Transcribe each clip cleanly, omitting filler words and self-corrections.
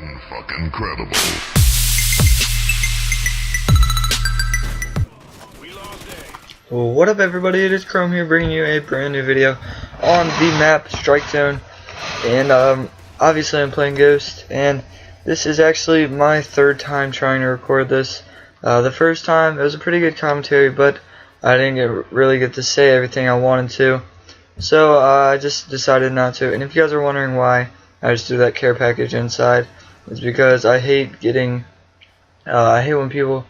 Fucking credible. Well, what up everybody, it is Chrome here bringing you a brand new video on the map Strikezone, and obviously I'm playing Ghost, and this is actually my third time trying to record this. The first time it was a pretty good commentary, but I didn't really get to say everything I wanted to, so I just decided not to. And if you guys are wondering why I just do that care package inside, it's because I hate getting I hate when people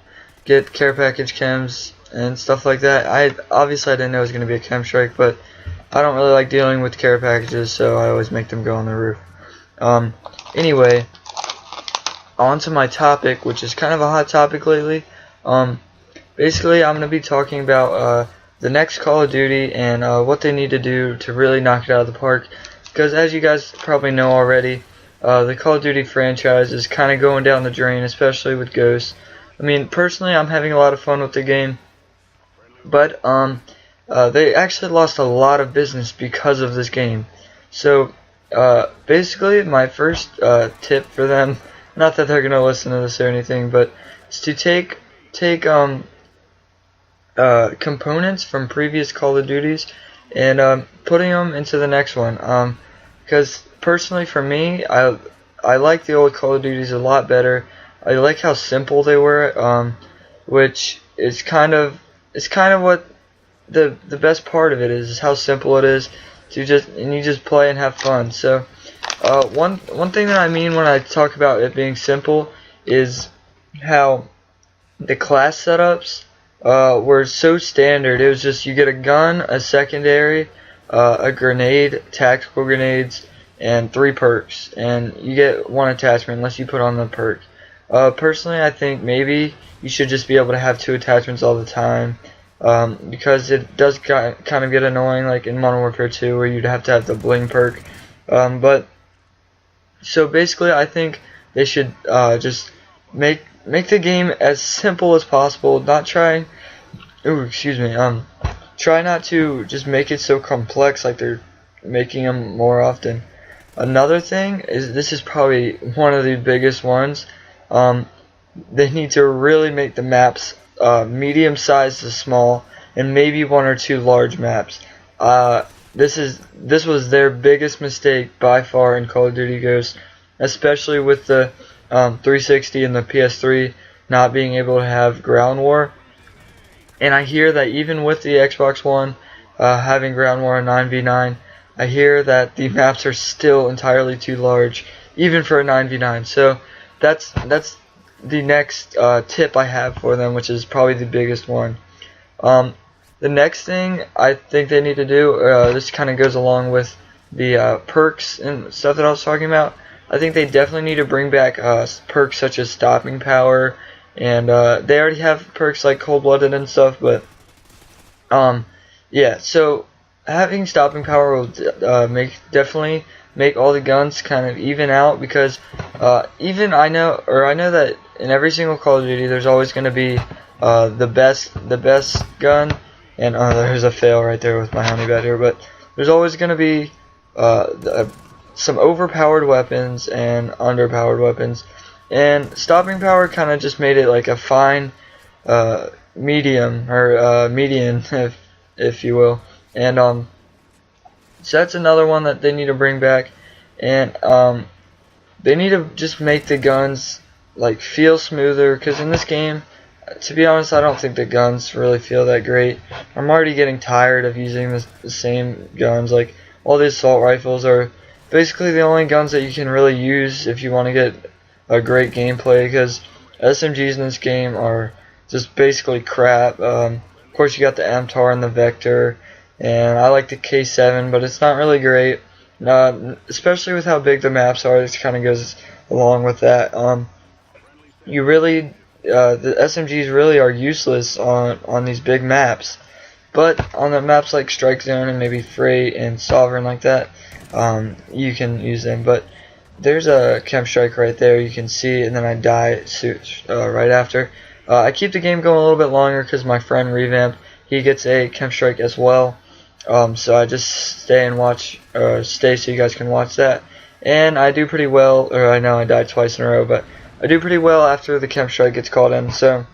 get care package chems and stuff like that. I didn't know it was going to be a chem strike, but I don't really like dealing with care packages, so I always make them go on the roof. Anyway, on to my topic, which is kind of a hot topic lately. Basically, I'm going to be talking about the next Call of Duty and what they need to do to really knock it out of the park. Because as you guys probably know already, the Call of Duty franchise is kind of going down the drain, especially with Ghost. I mean, personally, I'm having a lot of fun with the game, but they actually lost a lot of business because of this game. So basically, my first tip for them, not that they're gonna listen to this or anything, but is to take components from previous Call of Duties and putting them into the next one. Because personally, for me, I like the old Call of Duties a lot better. I like how simple they were, which is kind of what the best part of it is how simple it is to you just play and have fun. So one thing that I mean when I talk about it being simple is how the class setups were so standard. It was just you get a gun, a secondary, a grenade, tactical grenades, and 3 perks, and you get 1 attachment unless you put on the perk. Personally, I think maybe you should just be able to have 2 attachments all the time, because it does kind of get annoying, like in Modern Warfare 2, where you'd have to have the bling perk. But so basically, I think they should just make the game as simple as possible. Not try. Try not to just make it so complex like they're making them more often. Another thing is, this is probably one of the biggest ones. They need to really make the maps medium sized to small, and maybe 1 or 2 large maps. This was their biggest mistake by far in Call of Duty Ghost, especially with the 360 and the PS3 not being able to have ground war. And I hear that even with the Xbox One having ground war 9v9, I hear that the maps are still entirely too large, even for a 9v9. So that's the next tip I have for them, which is probably the biggest one. The next thing I think they need to do, this kind of goes along with the perks and stuff that I was talking about. I think they definitely need to bring back perks such as stopping power, and they already have perks like cold-blooded and stuff, but yeah, so having stopping power will definitely make all the guns kind of even out, because even I know that in every single Call of Duty there's always going to be the best gun, and there's a fail right there with my honey badger, but there's always going to be some overpowered weapons and underpowered weapons, and stopping power kind of just made it like a fine medium, or median, if you will. And so that's another one that they need to bring back, and they need to just make the guns like feel smoother, because in this game, to be honest, I don't think the guns really feel that great. I'm already getting tired of using the same guns. Like, all the assault rifles are basically the only guns that you can really use if you want to get a great gameplay, because SMGs in this game are just basically crap. Of course, you got the MTAR and the Vector, and I like the K7, but it's not really great, especially with how big the maps are. This kind of goes along with that. The SMGs really are useless on these big maps, but on the maps like Strikezone and maybe Freight and Sovereign like that, you can use them. But there's a chem strike right there, you can see, and then I die right after. I keep the game going a little bit longer because my friend Revamp, he gets a chem strike as well. So I just stay so you guys can watch that. and I do pretty well. Or I know I died twice in a row, but I do pretty well after the KEM strike gets called in. So,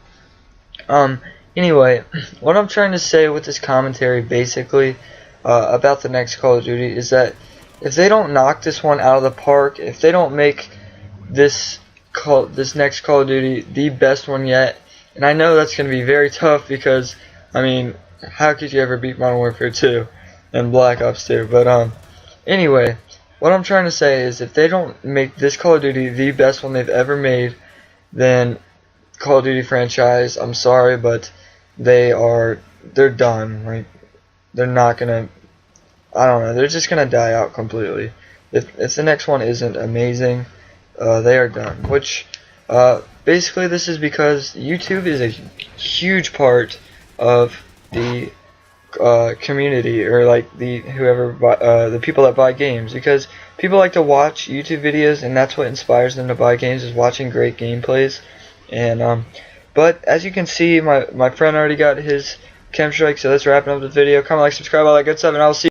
anyway, what I'm trying to say with this commentary, basically, about the next Call of Duty is that if they don't knock this one out of the park, if they don't make this next Call of Duty the best one yet, and I know that's going to be very tough because, I mean, how could you ever beat Modern Warfare 2 and Black Ops 2? But anyway, what I'm trying to say is if they don't make this Call of Duty the best one they've ever made, then Call of Duty franchise, I'm sorry, but they're done. Like, they're not gonna, I don't know, they're just gonna die out completely. If the next one isn't amazing, they are done. Which basically this is because YouTube is a huge part of the community, or like the people that buy games, because people like to watch YouTube videos, and that's what inspires them to buy games, is watching great gameplays. And but as you can see, my friend already got his KEM strike, so that's wrapping up the video. Comment, like, subscribe, all that good stuff, and I'll see you